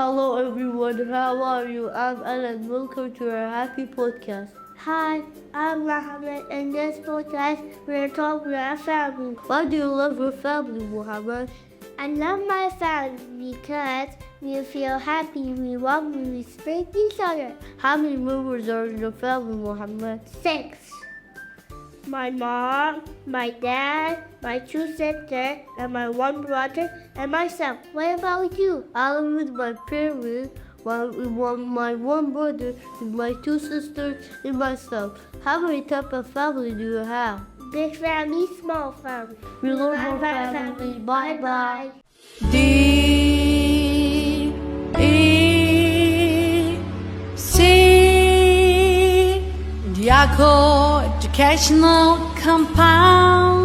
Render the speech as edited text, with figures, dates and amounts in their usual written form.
Hello everyone, how are you? I'm Alan. Welcome to our happy podcast. Hi, I'm Mohammed. In this podcast, we're talking about family. Why do you love your family, Muhammad? I love my family because we feel happy, we love, we respect each other. How many members are in your family, Muhammad? 6. My mom, my dad, my 2 sisters, and my 1 brother, and myself. What about you? I live with my parents, my 1 brother, and my 2 sisters, and myself. How many types of family do you have? Big family, small family. We love our family. Bye bye. Dyako Educational Compound.